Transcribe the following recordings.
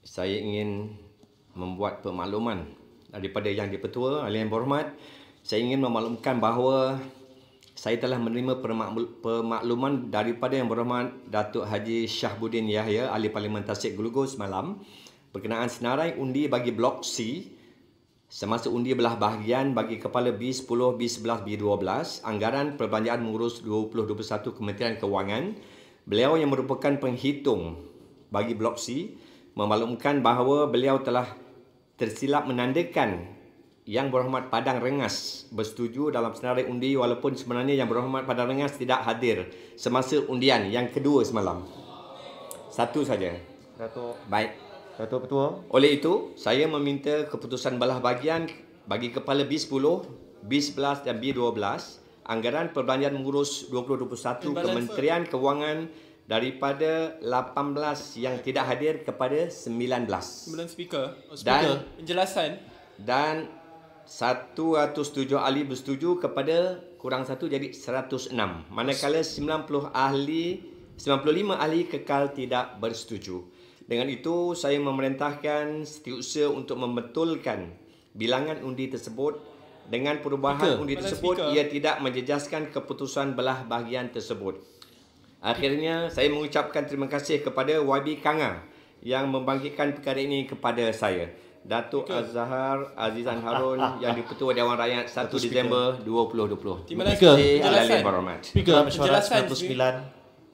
Saya ingin membuat pemakluman daripada Yang di-Pertua, Ahli Yang Berhormat. Saya ingin memaklumkan bahawa saya telah menerima pemakluman daripada Yang Berhormat Datuk Haji Shahbuddin Yahya, Ahli Parlimen Tasik Gelugor semalam berkenaan senarai undi bagi Blok C semasa undi belah bahagian bagi Kepala B10, B11, B12, Anggaran Perbelanjaan Mengurus 2021 Kementerian Kewangan. Beliau yang merupakan penghitung bagi Blok C memaklumkan bahawa beliau telah tersilap menandakan Yang Berhormat Padang Rengas bersetuju dalam senarai undi walaupun sebenarnya Yang Berhormat Padang Rengas tidak hadir semasa undian yang kedua semalam. Satu saja. Datuk. Baik. Datuk Ketua. Oleh itu, saya meminta keputusan belah bahagian bagi Kepala B10, B11 dan B12, Anggaran Perbelanjaan Mengurus 2021 Kementerian Kewangan daripada 18 yang tidak hadir kepada 19. 9 speaker. Dan Penjelasan. Dan 107 ahli bersetuju kepada kurang satu jadi 106. Manakala 95 ahli kekal tidak bersetuju. Dengan itu, saya memerintahkan setiausaha untuk membetulkan bilangan undi tersebut. Dengan perubahan undi tersebut, ia tidak menjejaskan keputusan belah bahagian tersebut. Akhirnya, saya mengucapkan terima kasih kepada YB Kanga yang membangkitkan perkara ini kepada saya. Datuk Azhar Azizan Harun yang di-Ketua Dewan Rakyat 1 Disember 2020. Terima kasih.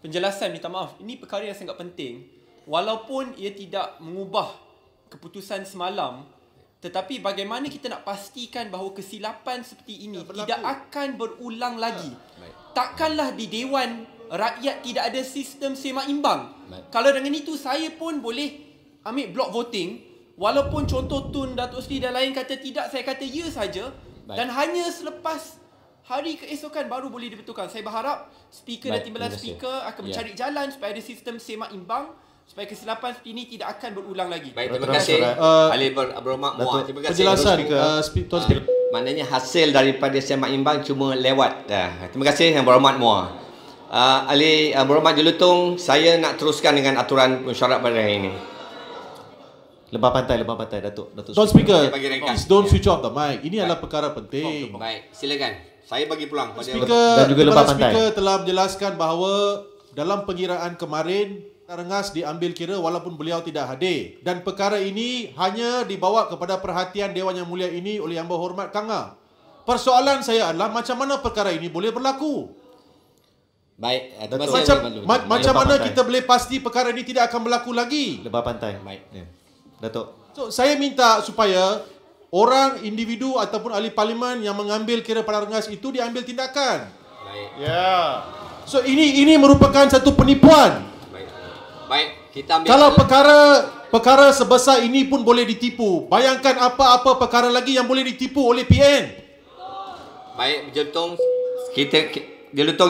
Penjelasan, minta maaf. Ini perkara yang sangat penting. Walaupun ia tidak mengubah keputusan semalam, tetapi bagaimana kita nak pastikan bahawa kesilapan seperti ini tidak akan berulang lagi. Takkanlah di Dewan Rakyat tidak ada sistem semak imbang. Kalau dengan itu saya pun boleh ambil block voting. Walaupun contoh Tun Datuk Seri dan lain kata tidak, saya kata ya saja. Dan hanya selepas hari keesokan baru boleh dibetulkan. Saya berharap speaker dan timbalan speaker akan mencari jalan supaya ada sistem semak imbang, supaya kesilapan seperti ini tidak akan berulang lagi. Baik, terima kasih Ahli Berhormat Muar. Terima kasih. Penjelasan maknanya hasil daripada semak imbang cuma lewat. Terima kasih Yang Berhormat Muar. Ahli Berhormat Jelutong, saya nak teruskan dengan aturan mesyuarat pada hari ini. Lebah pantai, Datuk. Tuan Speaker, please don't switch off the mic. Ini adalah perkara penting. Baik, silakan. Saya bagi peluang pada dan juga Lebah Pantai. Speaker telah menjelaskan bahawa dalam pengiraan kemarin Rengas diambil kira walaupun beliau tidak hadir, dan perkara ini hanya dibawa kepada perhatian Dewan Yang Mulia ini oleh Yang Berhormat Kanga. Persoalan saya adalah macam mana perkara ini boleh berlaku? Baik, macam mana kita boleh pasti perkara ini tidak akan berlaku lagi? Lebah Pantai. Baik. Datuk. So, saya minta supaya orang, individu ataupun ahli parlimen yang mengambil kira Padang Rengas itu diambil tindakan. Baik. Ya. So ini merupakan satu penipuan. Baik, kita ambil. Kalau perkara sebesar ini pun boleh ditipu, bayangkan apa-apa perkara lagi yang boleh ditipu oleh PN. Baik, Jelutong,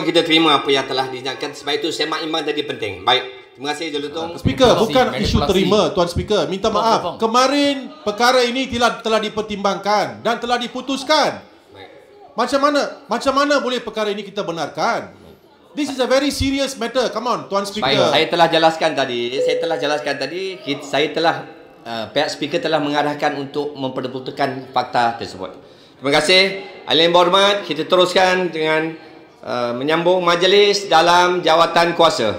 kita terima apa yang telah dinyatakan. Sebab itu semak imbang tadi penting. Baik. Terima kasih Jelutong. Speaker, bukan isu terima, Tuan Speaker. Minta maaf. Kemarin perkara ini telah dipertimbangkan dan telah diputuskan. Macam mana boleh perkara ini kita benarkan? This is a very serious matter. Come on, Tuan Speaker. Baik, saya telah jelaskan tadi. Pihak Speaker telah mengarahkan untuk memperbetulkan fakta tersebut. Terima kasih. Ahli Yang Berhormat, kita teruskan dengan menyambung majlis dalam jawatan kuasa.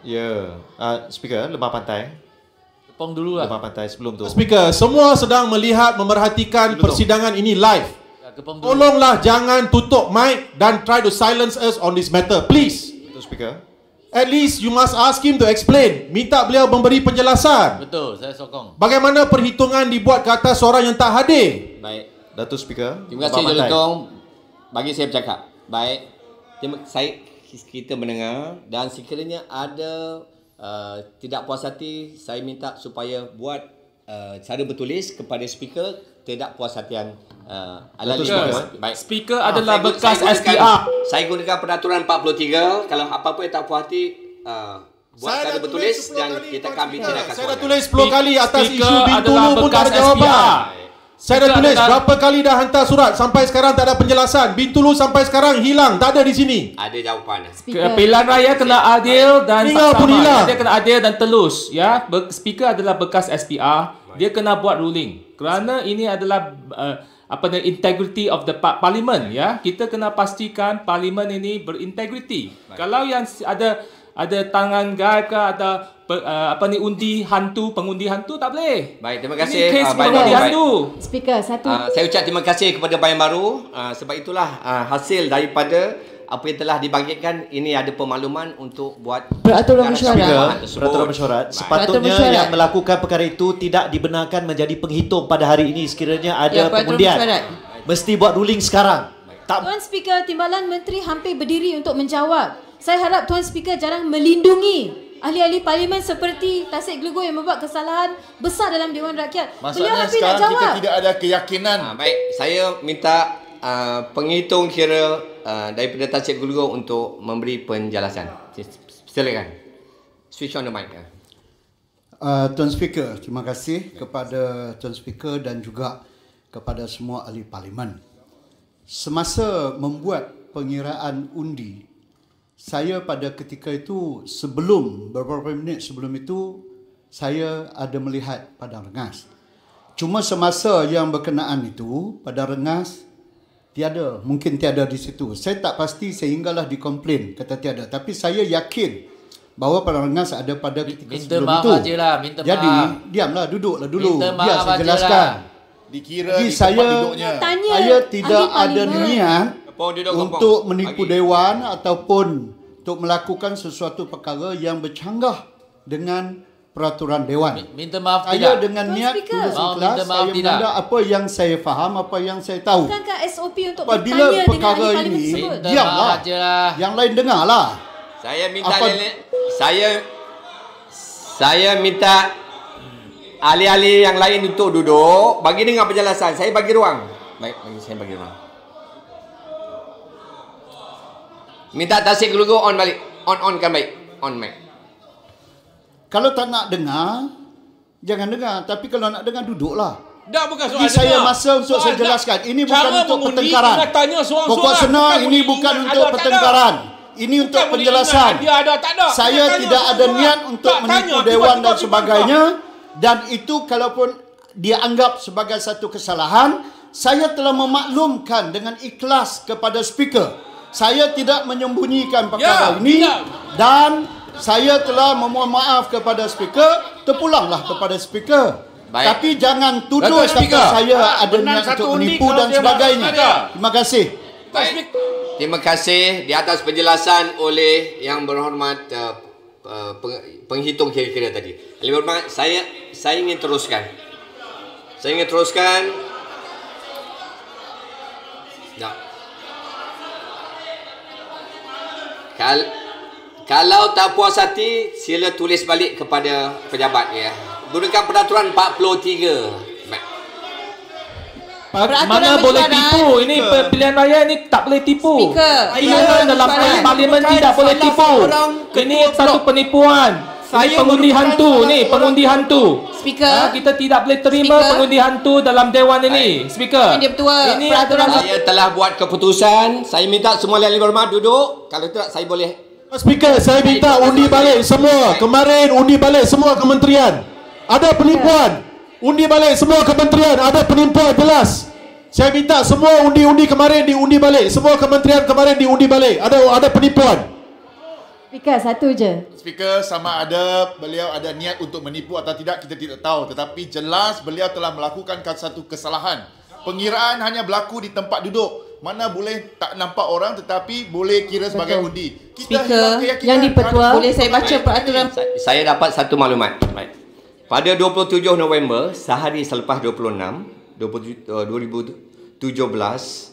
Ya, Speaker, Lebah Pantai. Tepung dulu lah. Lebah Pantai sebelum tu. Speaker, semua sedang melihat, memerhatikan persidangan ini live. Tolonglah jangan tutup mic dan try to silence us on this matter, please. Betul, Speaker. At least you must ask him to explain. Minta beliau memberi penjelasan. Betul, saya sokong. Bagaimana perhitungan dibuat ke atas orang yang tak hadir? Baik. Datuk Speaker. Terima kasih Jelutong. Bagi saya bercakap. Baik. Kita mendengar dan sekiranya ada tidak puas hati, saya minta supaya buat cara bertulis kepada speaker tidak puas hatian Baik. Speaker adalah bekas SPR. Saya gunakan peraturan 43. Kalau apa-apa yang tak puas hati buat secara bertulis dan kita akan ambil tindakan. Saya dah tulis 10 kali atas Speaker isu Bintulu adalah pun tak bekas ada jawapan. SPR. Saya dah Speaker tulis adalah- berapa kali dah hantar surat sampai sekarang tak ada penjelasan. Bintulu sampai sekarang hilang, tak ada di sini. Ada jawapan. Pilihan raya kena adil dan Hilang pun saksama. hilang. Dia kena adil dan telus, ya. Speaker adalah bekas SPR. Dia kena buat ruling. Kerana ini adalah integrity of the parliament, ya. Kita kena pastikan parlimen ini berintegriti. Kalau yang ada tangan gaib ke, ada undi hantu, pengundi hantu, tak boleh. Baik, terima Ini kasih kes Bayan pengundi Baru. hantu. Speaker, satu. Saya ucap terima kasih kepada Bayan Baru. Sebab itulah hasil daripada apa yang telah dibagikan ini ada pemakluman untuk buat Peraturan mesyuarat. Speaker, tersebut. peraturan mesyuarat, Baik. sepatutnya mesyuarat. yang melakukan perkara itu tidak dibenarkan menjadi penghitung pada hari ini sekiranya ada peraturan pengundian. mesyuarat. Mesti buat ruling sekarang. Tak Tuan Speaker, Timbalan Menteri hampir berdiri untuk menjawab. Saya harap Tuan Speaker jangan melindungi ahli-ahli parlimen seperti Tasik Glugur yang membuat kesalahan besar dalam Dewan Rakyat. Beliau Masalahnya hampir nak sekarang kita jawab. tidak ada keyakinan. Baik, saya minta penghitung kira daripada Tasik Glugur untuk memberi penjelasan. Silakan. Switch on the mic. Tuan Speaker, terima kasih kepada Tuan Speaker dan juga kepada semua ahli parlimen. Semasa membuat pengiraan undi, saya pada ketika itu beberapa minit sebelum itu, saya ada melihat padang rengas. Cuma semasa yang berkenaan itu, padang rengas mungkin tiada di situ. Saya tak pasti sehinggalah dikomplain kata tiada. Tapi saya yakin bahawa padang rengas ada pada ketika Minta sebelum maaf itu. ajalah, minta Jadi, maaf. diamlah, duduklah dulu. Minta Biar maaf saya ajalah. jelaskan. Dikira Jadi di tempat saya duduknya. Tanya saya tidak ahli ada parlimen. niat Kepong duduk, kepong. untuk menipu Bagi. dewan ataupun untuk melakukan sesuatu perkara yang bercanggah dengan peraturan dewan. Minta maaf Saya tidak? dengan Tuan niat Speaker. tulus Mau ikhlas, minta maaf saya tidak? menanda apa yang saya faham, apa yang saya tahu. Bukankah SOP untuk Apabila bertanya dengan perkara ahli parlimen ini- tersebut? Minta Diamlah. maaf ajalah. Yang lain dengarlah. Saya minta Apa- saya minta ahli-ahli yang lain untuk duduk, bagi dengar penjelasan. Saya bagi ruang. Baik, saya bagi ruang. Minta Tasik Glugur on balik. On kan baik. On mic. Kalau tak nak dengar, jangan dengar. Tapi kalau nak dengar, duduklah. Dah bukan soal Bagi saya dengar. masa untuk Soal saya jelaskan. Ini bukan cara untuk mengundi, pertengkaran. kena tanya seorang-seorang. Pokok senang Bukan ini boleh bukan ingat untuk ada, tak ada. pertengkaran. Ini untuk Bukan boleh penjelasan. ingat ada, tak ada. Saya Kena tanya tidak ada seorang-seorang. niat untuk Tak menipu tanya, dewan dan tiba-tiba sebagainya. Dan itu kalaupun dianggap sebagai satu kesalahan, saya telah memaklumkan dengan ikhlas kepada speaker. Saya tidak menyembunyikan perkara Ya, ini tidak. dan saya telah memohon maaf kepada speaker. Terpulanglah kepada speaker. Baik. Tapi jangan tuduh Datuk kata Speaker. saya ada Menang niat satu untuk undi menipu kalau dan dia sebagainya. ada. Terima kasih. Baik. Terima kasih di atas penjelasan oleh yang berhormat penghitung kira-kira tadi. Yang berhormat, saya ingin teruskan. Saya ingin teruskan. Tak. Kalau tak puas hati, sila tulis balik kepada pejabat ya. Gunakan peraturan 43. Baik. Peraturan Mana boleh mesyuarat. tipu? Ini pilihan raya ni tak boleh tipu. Speaker, Pilihan dalam mesyuarat. parlimen tidak boleh salah tipu. seorang Ini ketua satu blok. penipuan. Ini Saya pengundi merupakan hantu salah ni, seorang- pengundi hantu. Speaker. Kita tidak boleh terima Speaker. pengundi hantu dalam dewan ini. Speaker. Ini dia ketua Ini peraturan adalah Saya telah buat keputusan. Saya minta semua ahli berhormat duduk. Kalau tidak saya boleh. Speaker, saya minta undi balik semua. Kemarin undi balik semua kementerian. Ada penipuan. Undi balik semua kementerian. Ada penipuan jelas. Saya minta semua undi-undi kemarin diundi balik. Semua kementerian kemarin diundi balik. Ada penipuan. Speaker, satu je. Speaker, sama ada beliau ada niat untuk menipu atau tidak, kita tidak tahu. Tetapi jelas beliau telah melakukan satu kesalahan. Pengiraan hanya berlaku di tempat duduk. Mana boleh tak nampak orang tetapi boleh kira sebagai Betul. undi. Kita Speaker, hilang keyakinan yang dipetua, terhadap- boleh saya baca peraturan Saya dapat satu maklumat. Baik. Pada 27 November, sehari selepas 2017,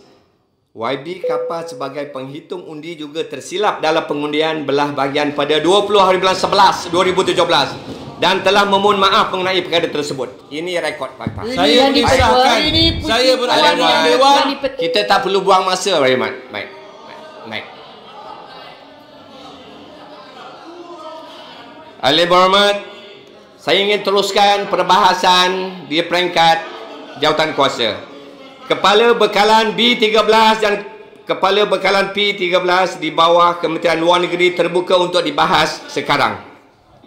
YB kapal sebagai penghitung undi juga tersilap dalam pengundian belah bahagian pada 20 hari bulan 11 2017 dan telah memohon maaf mengenai perkara tersebut. Ini rekod fakta. saya yang disahkan. dipetua. Saya berada Alamak. dalam dewan. yang dipetua. Kita tak perlu buang masa, Rahmat. Baik. Baik. Ahli berhormat, saya ingin teruskan perbahasan di peringkat jawatan kuasa. Kepala Bekalan B13 dan Kepala Bekalan P13 di bawah Kementerian Luar Negeri terbuka untuk dibahas sekarang.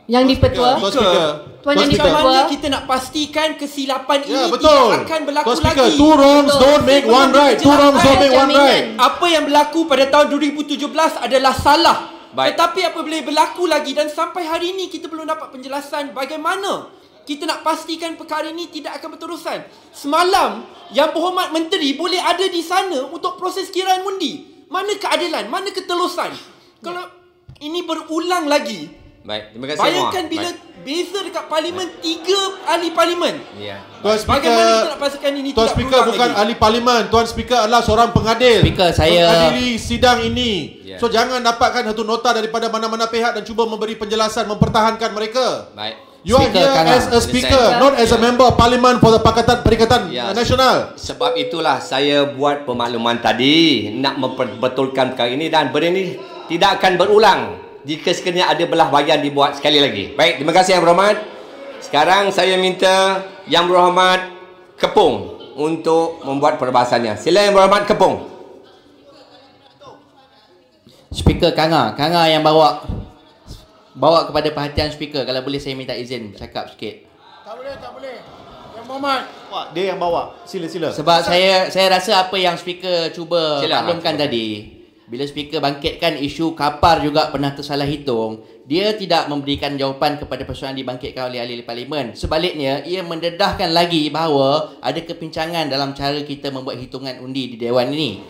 Yang di-Pertua. Tuan Yang Macam di-Pertua. mana kita nak pastikan kesilapan ini betul. tidak akan berlaku Tuan Speaker, lagi. two wrongs don't make one right. Two wrongs don't make one right. Apa yang berlaku pada tahun 2017 adalah salah. Baik. Tetapi apabila berlaku lagi dan sampai hari ini kita belum dapat penjelasan bagaimana kita nak pastikan perkara ini tidak akan berterusan. Semalam Yang Berhormat Menteri boleh ada di sana untuk proses kiraan undi. Mana keadilan? Mana ketelusan? Kalau ini berulang lagi, Baik, terima kasih. bayangkan bila beza dekat parlimen 3 ahli parlimen. Ya. Tuan Bagaimana kita Speaker, nak pastikan ini Tuan tidak Speaker berulang bukan lagi? ahli parlimen. Tuan Speaker adalah seorang pengadil. Speaker, saya- mengadili sidang ini. Ya. So jangan dapatkan satu nota daripada mana-mana pihak dan cuba memberi penjelasan mempertahankan mereka. Baik. You are Speaker, here Kang as a speaker, not as a member of parliament for the Pakatan Perikatan Ya. Nasional. Sebab itulah saya buat pemakluman tadi nak memperbetulkan perkara ini dan benda ini tidak akan berulang jika sekiranya ada belah bagian dibuat sekali lagi. Baik, terima kasih Yang Berhormat. Sekarang saya minta Yang Berhormat Kepung untuk membuat perbahasannya. Sila Yang Berhormat Kepung. Speaker Kanga yang bawa kepada perhatian speaker. Kalau boleh saya minta izin cakap sikit. Tak boleh. Yang Muhammad. Dia yang bawa. Sila. Sebab saya rasa apa yang speaker cuba Sila, maklumkan tadi, bila speaker bangkitkan isu kapar juga pernah tersalah hitung, dia tidak memberikan jawapan kepada persoalan dibangkitkan oleh ahli parlimen. Sebaliknya, ia mendedahkan lagi bahawa ada kepincangan dalam cara kita membuat hitungan undi di Dewan ini.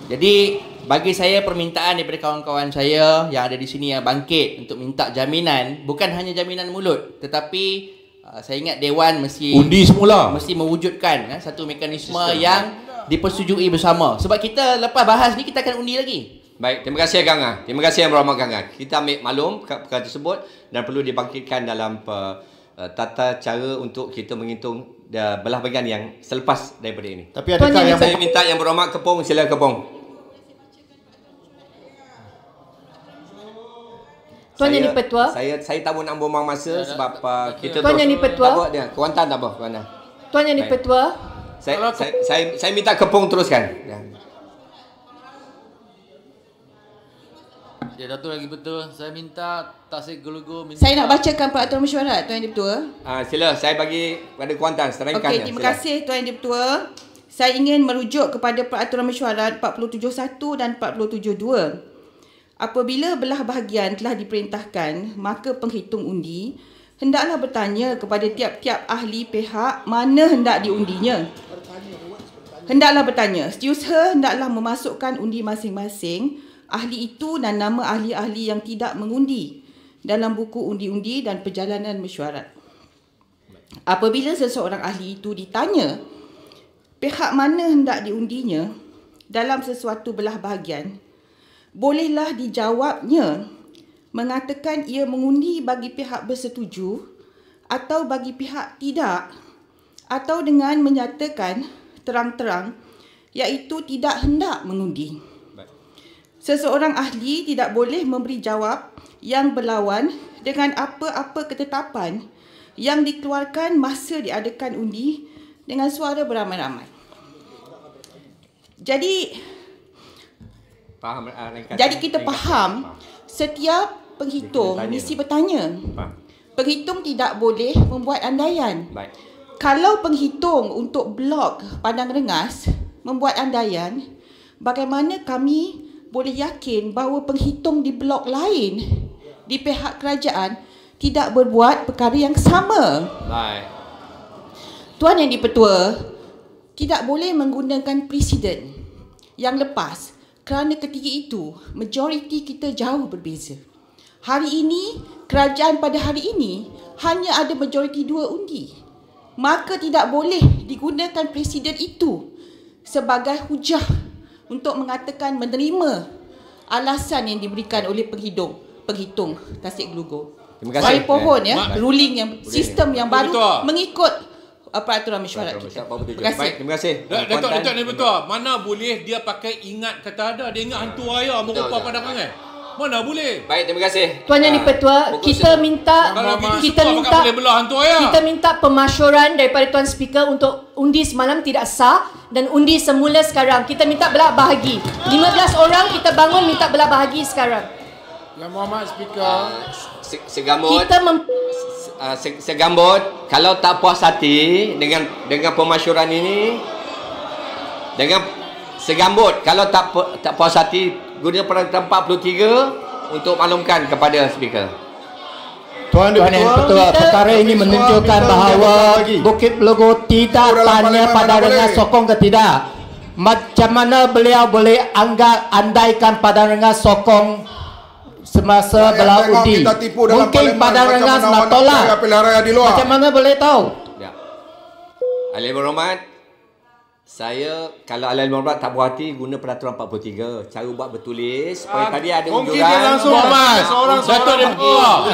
Jadi, bagi saya permintaan daripada kawan-kawan saya yang ada di sini yang bangkit untuk minta jaminan, bukan hanya jaminan mulut, tetapi saya ingat Dewan mesti mewujudkan satu mekanisme yang dipersetujui bersama. Sebab kita lepas bahas ni kita akan undi lagi. Baik, terima kasih Kang. Terima kasih Yang Berhormat Kang. Kita ambil maklum perkara tersebut dan perlu dibangkitkan dalam tata cara untuk kita menghitung belah bagian yang selepas daripada ini. Tapi adakah Tuan yang Saya minta Yang Berhormat Kepung, sila Kepung. Tuan Yang di-Pertua. Saya tak mau nak buang masa sebab kita Tuan Yang di-Pertua. Tak apa dia. Kewantan tak apa, Kewantan. Tuan Yang di-Pertua. Saya minta Kepung teruskan. Ya, Datuk lagi betul. Saya minta Tasik Gelugu minta. Saya nak bacakan peraturan mesyuarat Tuan Yang di-Pertua. Sila, saya bagi pada Kewantan, seterangkan. Okey, terima kasih Tuan Yang di-Pertua. Saya ingin merujuk kepada peraturan mesyuarat 471 dan 472. Apabila belah bahagian telah diperintahkan, maka penghitung undi hendaklah bertanya kepada tiap-tiap ahli pihak mana hendak diundinya. Hendaklah bertanya, setiausaha hendaklah memasukkan undi masing-masing ahli itu dan nama ahli-ahli yang tidak mengundi dalam buku undi-undi dan perjalanan mesyuarat. Apabila seseorang ahli itu ditanya pihak mana hendak diundinya dalam sesuatu belah bahagian, bolehlah dijawabnya mengatakan ia mengundi bagi pihak bersetuju atau bagi pihak tidak, atau dengan menyatakan terang-terang iaitu tidak hendak mengundi. Seseorang ahli tidak boleh memberi jawab yang berlawan dengan apa-apa ketetapan yang dikeluarkan masa diadakan undi dengan suara beramai-ramai. Jadi kita faham setiap penghitung mesti bertanya. Penghitung tidak boleh membuat andaian. Baik. Kalau penghitung untuk blok Padang Rengas membuat andaian, bagaimana kami boleh yakin bahawa penghitung di blok lain di pihak kerajaan tidak berbuat perkara yang sama? Baik. Tuan Yang di-Pertua, tidak boleh menggunakan presiden yang lepas kerana ketika itu majoriti kita jauh berbeza. Hari ini, kerajaan pada hari ini hanya ada majoriti 2 undi. Maka tidak boleh digunakan presiden itu sebagai hujah untuk mengatakan menerima alasan yang diberikan oleh penghitung Tasik Gelugu. Terima kasih. Saya pohon ruling yang sistem yang baru mengikut peraturan mesyuarat kita. Terima kasih. Baik, terima kasih. Datuk ni betul. Mana boleh dia pakai ingat kata ada, dia ingat hantu ayah merupa Padang Rengas. Mana boleh? Baik, terima kasih. Tuan Yang di-Pertua, kita minta pemasyuran daripada Tuan Speaker untuk undi semalam tidak sah dan undi semula sekarang. Kita minta belah bahagi. 15 orang kita bangun minta belah bahagi sekarang. Yang Muhammad Speaker. Segambut. Segambut, kalau tak puas hati dengan pemasyuran ini, segambut, kalau tak puas hati, guna peraturan 43 untuk maklumkan kepada Speaker. Tuan Yang Pertua, perkara ini menunjukkan bahawa Bukit Pelugu tidak tanya pada Rengas sokong ke tidak. Macam mana beliau boleh andaikan Padang Rengas sokong semasa belah undi? Mungkin Padang Rengas nak tolak. Macam mana boleh tahu? Ya. Ahli Berhormat, saya kalau Ahli Berhormat tak puas hati, guna peraturan 43. Cara buat bertulis supaya tadi ada mungkin unjuran. dia langsung seorang buat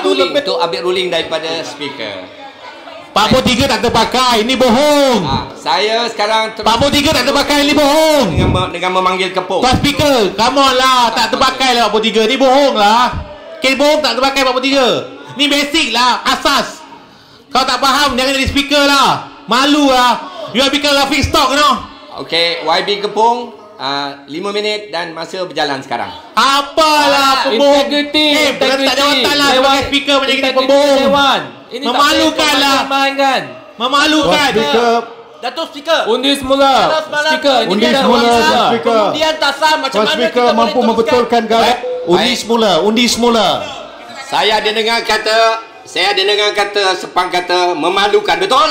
ruling untuk ambil ruling daripada Speaker. 43 tak terpakai, ini bohong. Saya sekarang 43 tak terpakai, ini bohong. Dengan memanggil Kepung. Tuan Speaker, come on lah, tak terpakai lah 43. Ni bohong lah. Bohong tak terpakai 43. Ni basic lah, asas. Kau tak faham, jangan jadi speaker lah. Malu lah. You have become laughing stock, you know. Okey, YB Kepung, 5 minit dan masa berjalan sekarang. Apalah pembohong. Integriti. Tak jawatan lah sebagai speaker macam kita pembohong. Ini memalukan lah. Memalukan. Datuk Speaker. Undi semula. Speaker. Undi semula. Kemudian tak sah macam mana Speaker kita mampu membetulkan garis. Undi semula. Saya ada dengar kata Sepang kata memalukan, betul?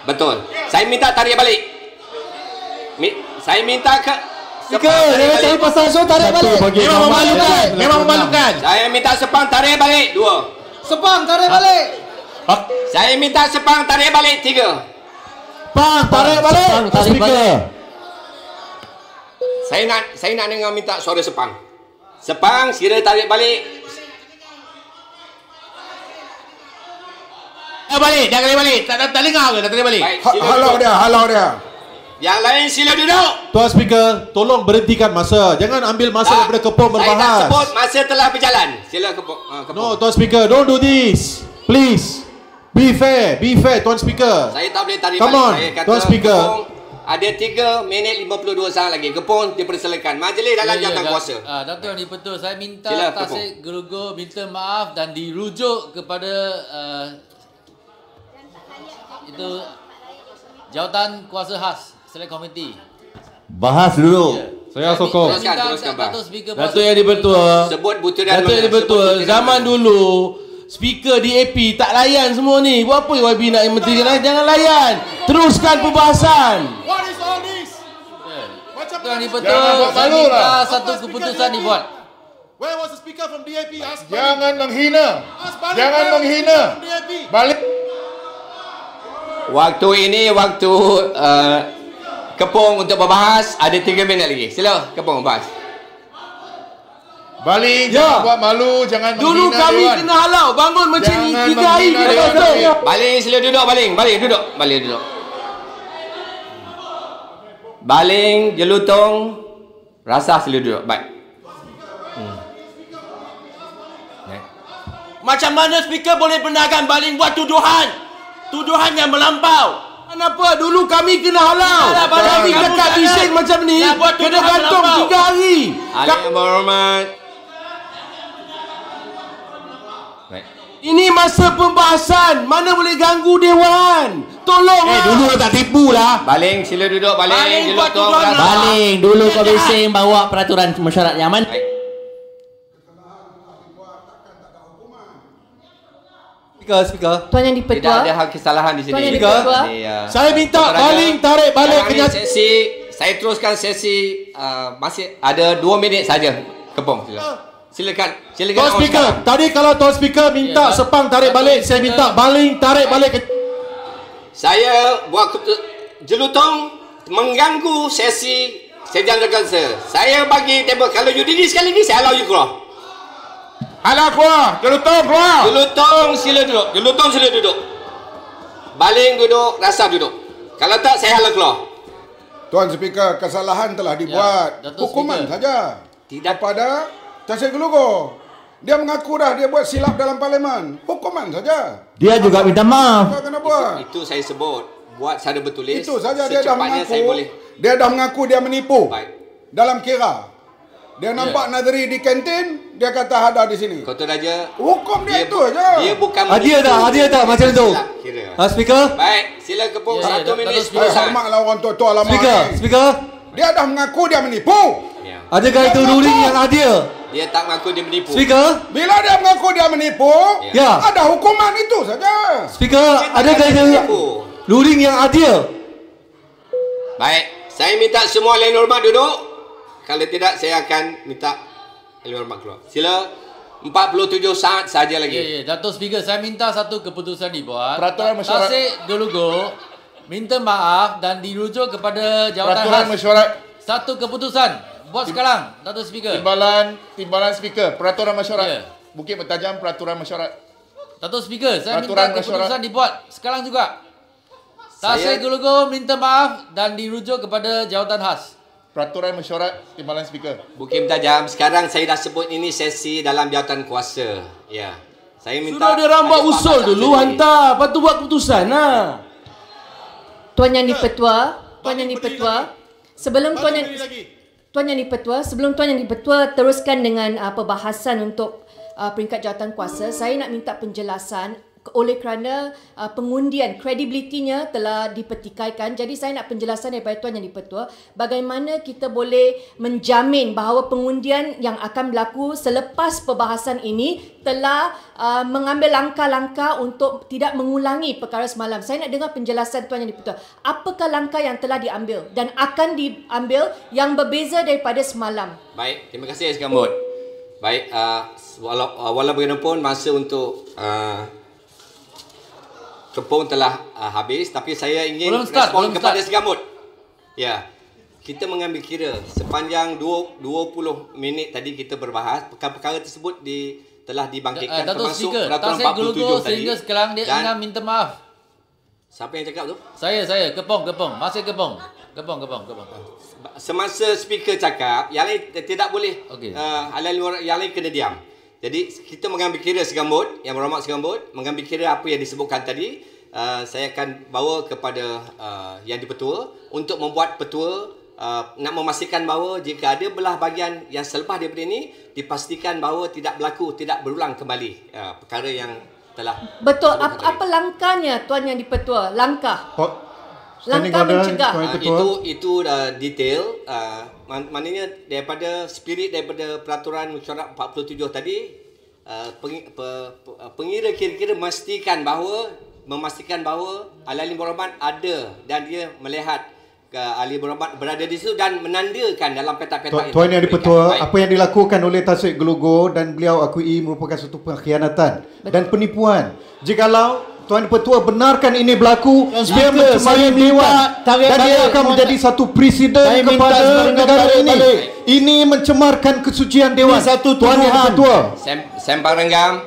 Betul. Saya minta tarik balik. Saya minta Speaker, saya pasal so tarik balik. Memang memalukan. Saya minta Sepang tarik balik. 2. Sepang tarik balik. Saya minta Sepang tarik balik. 3. Sepang tarik balik. Speaker. Saya nak dengar minta suara Sepang. Sepang sila tarik balik. Balik, dah balik. Tak dengar ke? Tak tarik balik. Halau dia. Yang lain sila duduk. Tuan Speaker, tolong berhentikan masa. Jangan ambil masa daripada Kepung berbahas. Saya tak sebut masa telah berjalan. Sila Kepung. No, Tuan Speaker, don't do this. Please. Be fair, Tuan Speaker. Saya tak boleh tarik Come balik. on, Saya kata Tuan Speaker. Kepung, ada 3 minit 52 saat lagi. Kepung dipersilakan. Majlis dalam jawatan kuasa. Datuk Yang di-Pertua, saya minta Sila, Tasik Gelugur minta maaf dan dirujuk kepada itu jawatan kuasa khas Select Committee. Bahas dulu. Saya sokong. Teruskan, Bang. Datuk Yang di-Pertua. Sebut butiran Datuk Yang di-Pertua, zaman dulu speaker DAP tak layan semua ni. Buat apa YB nak menteri lain? Jangan layan. Teruskan perbahasan. What is all this? Datuk Yang di-Pertua, saya minta satu keputusan dibuat. Where was the speaker from DAP? Ask Jangan menghina. Jangan menghina. Balik. Waktu ini waktu Kepung untuk berbahas. Ada 3 minit lagi. Sila Kepung bahas. Balik, jangan buat malu, jangan Dulu menghina kami Dewan. kena halau bangun macam ni 3 hari. Baling sila duduk, baling duduk. Baling jelutong rasa sila duduk. Baik. Macam mana speaker boleh benarkan Baling buat tuduhan yang melampau? Kenapa dulu kami kena halau? Kami dekat bising macam ni kena gantung 3 hari. Ahli yang berhormat. Ini masa pembahasan. Mana boleh ganggu Dewan? Tolonglah. Dulu tak tipu lah. Baling sila duduk, baling buat jelutong tuduhan rasa. Baling dulu kau bising bawa peraturan mesyuarat Yaman. Speaker. Tuan Yang di-Pertua. Tidak ada hal kesalahan di sini. Tuan Yang di-Pertua. Saya minta baling tarik balik kenyataan. Saya teruskan sesi masih ada 2 minit saja. Kepung sila. Silakan. Tuan Speaker, tadi kalau Tuan Speaker minta Sepang tarik balik, saya minta Baling tarik balik. Saya buat jelutong mengganggu sesi sejam rekansa. Saya bagi tembok. Kalau you diri sekali ni, saya allow you keluar. Halau keluar, jelutong keluar. Jelutong sila duduk. Baling duduk, rasa duduk. Kalau tak, saya halau keluar. Tuan Speaker, kesalahan telah dibuat. Datuk Hukuman Speaker. saja. Tidak Kepada Tasik Gelugur. Dia mengaku dah dia buat silap dalam parlimen. Hukuman saja. Dia juga minta maaf. Apa kena buat? Itu saya sebut. Buat secara bertulis. Itu saja dia dah mengaku. Saya boleh. Dia dah mengaku dia menipu. Baik. Dalam kira. Dia nampak Nadri di kantin, dia kata ada di sini. Kau tu aja. Hukum dia itu aja. Dia bukan Hadiah tak macam tu. Speaker. Baik, sila kepung 1 minit 10 saat. Hormatlah orang tua-tua lama Speaker. Dia dah mengaku dia menipu. Adakah itu ruling yang adil? Dia tak mengaku dia menipu. Speaker. Bila dia mengaku dia menipu, Ya. ada hukuman itu saja. Speaker, adakah itu ruling yang adil? Baik, saya minta semua ahli hormat duduk. Kalau tidak, saya akan minta ahli hormat keluar. Sila, 47 saat saja lagi. Ya, Datuk Speaker, saya minta satu keputusan dibuat. Peraturan mesyuarat. Tasik Gelugur minta maaf dan dirujuk kepada jawatan Peraturan khas. mesyuarat. Satu keputusan. Buat sekarang, Datuk Speaker. Timbalan Speaker, peraturan mesyuarat. Ya. Bukit Bertajam, peraturan mesyuarat. Datuk Speaker, saya Peraturan minta keputusan mesyuarat. dibuat sekarang juga. Tasik Gelugur minta maaf dan dirujuk kepada jawatan khas. Peraturan mesyuarat, Timbalan Speaker. Bukit Bertajam, sekarang saya dah sebut ini sesi dalam jawatan kuasa. Ya. Saya minta... Sudah dia rambat usul dulu, hantar. Lepas tu buat keputusan lah. Tuan Yang Dipertua, sebelum Tuan Yang Dipertua, sebelum Tuan Yang Dipertua teruskan dengan perbahasan untuk peringkat jawatan kuasa, saya nak minta penjelasan oleh kerana pengundian kredibilitinya telah dipertikaikan. Jadi saya nak penjelasan daripada Tuan Yang Dipertua bagaimana kita boleh menjamin bahawa pengundian yang akan berlaku selepas perbahasan ini telah mengambil langkah-langkah untuk tidak mengulangi perkara semalam. Saya nak dengar penjelasan Tuan Yang Dipertua. Apakah langkah yang telah diambil dan akan diambil yang berbeza daripada semalam? Baik, terima kasih Sekambut. Baik, walau bagaimanapun masa untuk kepung telah habis, tapi saya ingin respon kepada Segambut. Ya, kita mengambil kira sepanjang 20 minit tadi kita berbahas, perkara-perkara tersebut telah dibangkitkan termasuk peraturan 47 tadi. Sehingga sekarang dia ingin minta maaf. Siapa yang cakap tu? Saya, kepung. Masih kepung. Kepung. Semasa speaker cakap, yang lain tidak boleh. Okey. Yang lain kena diam. Jadi kita mengambil kira Segambut, Yang Berhormat Segambut, mengambil kira apa yang disebutkan tadi. Saya akan bawa kepada Yang Dipertua untuk membuat petua, nak memastikan bahawa jika ada belah bahagian yang selepas daripada ini, dipastikan bahawa tidak berlaku, tidak berulang kembali perkara yang telah. Betul. Apa langkahnya Tuan Yang Dipertua? Langkah mencegah. Itu detail. Maknanya daripada spirit daripada peraturan mesyuarat 47 tadi, pengira kira-kira memastikan bahawa ahli berhormat ada dan dia melihat ahli berhormat berada di situ dan menandakan dalam petak-petak. Tuan Yang Dipertua, apa yang dilakukan oleh Tasik Gelugur dan beliau akui merupakan satu pengkhianatan dan penipuan. Jikalau Tuan Dipertua benarkan ini berlaku, dia mencemari dewan dan dia akan menjadi satu presiden kepada negara ini. Ini mencemarkan kesucian dewan. Tuan Yang Dipertua. Sempang renggam.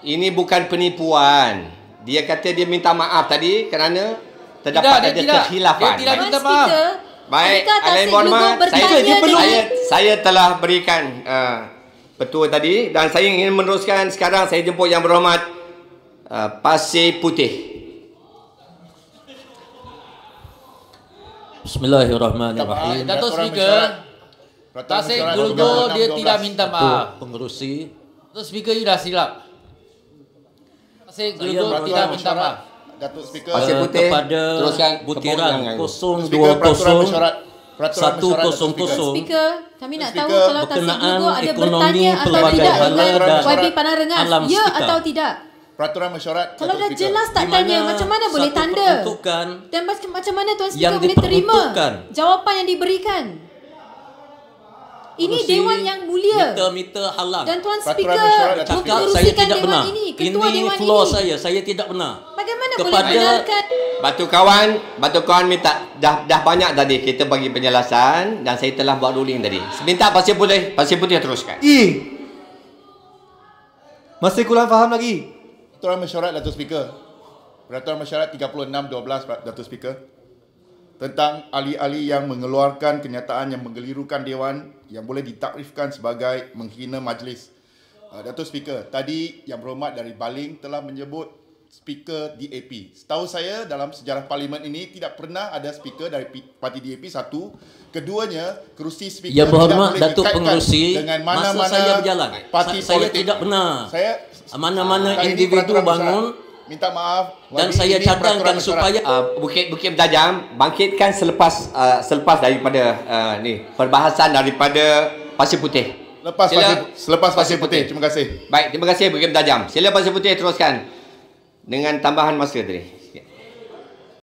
Ini bukan penipuan. Dia kata dia minta maaf tadi kerana terdapat ada kekhilafan. Dia tidak minta maaf. Baik, Alain Mohd, saya telah berikan petua tadi dan saya ingin meneruskan sekarang. Saya jemput Yang Berhormat Pasir Putih. Bismillahirrahmanirrahim. Datuk Speaker, Tasik Gelugur dia tidak minta maaf. Pengerusi. Datuk Speaker, you dah silap. Tasik Gelugur tidak minta maaf. Datuk Speaker, Pasir Putih Kepada teruskan butiran 020 Speaker, kami nak tahu kalau Tasik Gelugur ada bertanya atau tidak dengan YB Padang Rengas, ya atau tidak? Peraturan mesyuarat. Kalau dah jelas tak tanya, macam mana boleh tanda? Dan macam mana Tuan Speaker boleh terima jawapan yang diberikan? Ini dewan yang mulia. Meter halal. Dan Tuan Speaker mengerusikan dewan ini, ketua dewan ini. Saya tidak benar. Bagaimana boleh benarkan? Batu kawan minta dah banyak tadi kita bagi penjelasan dan saya telah buat ruling tadi. Minta Pasir Putih teruskan. Masih kurang faham lagi. Peraturan mesyuarat, Datuk Speaker. Peraturan mesyuarat 36/12, Datuk Speaker. tentang ahli-ahli yang mengeluarkan kenyataan yang menggelirukan Dewan yang boleh ditakrifkan sebagai menghina majlis. Datuk Speaker, tadi Yang Berhormat dari Baling telah menyebut speaker DAP. Setahu saya dalam sejarah parlimen ini tidak pernah ada speaker dari parti DAP. Satu, keduanya kerusi speaker Yang Berhormat tidak boleh Datuk Pengerusi, dengan masa mana-mana saya berjalan, parti saya politik. tidak pernah mana-mana kali ini individu peraturan bangun besar. Minta maaf. dan Wadi, saya ini cadangkan peraturan supaya Bukit Bertajam bangkitkan selepas daripada perbahasan daripada Pasir Putih. Selepas Pasir Putih. Terima kasih. Baik, terima kasih Bukit Bertajam. Sila Pasir Putih teruskan dengan tambahan masa tadi.